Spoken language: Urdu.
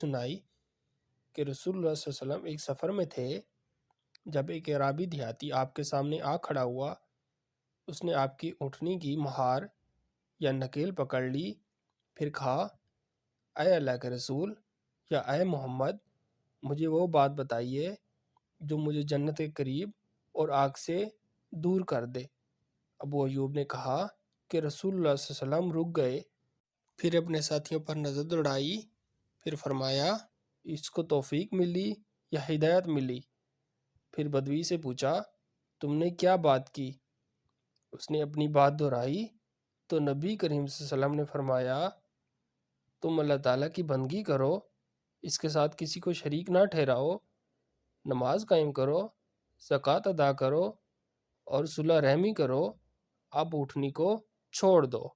سنائی کہ رسول اللہ صلی اللہ علیہ وسلم ایک سفر میں تھے، جب ایک اعرابی دیہاتی آپ کے سامنے آ کھڑا ہوا۔ اس نے آپ کی اونٹنی کی مہار یا نکیل پکڑ لی، پھر کہا، اے اللہ کے رسول یا اے محمد، مجھے وہ بات بتائیے جو مجھے جنت کے قریب اور آگ سے دور کر دے۔ ابو ایوب نے کہا کہ رسول اللہ صلی اللہ علیہ وسلم رک گئے، پھر اپنے ساتھیوں پر نظر دوڑائی، پھر فرمایا، اس کو توفیق ملی یا ہدایت ملی؟ پھر بدوی سے پوچھا، تم نے کیا بات کی؟ اس نے اپنی بات دہرائی تو نبی کریم صلی اللہ علیہ وسلم نے فرمایا، تم اللہ تعالیٰ کی بندگی کرو، اس کے ساتھ کسی کو شریک نہ ٹھہراؤ، نماز قائم کرو، زکوٰۃ ادا کرو اور صلہ رحمی کرو، اب اونٹنی کو چھوڑ دو۔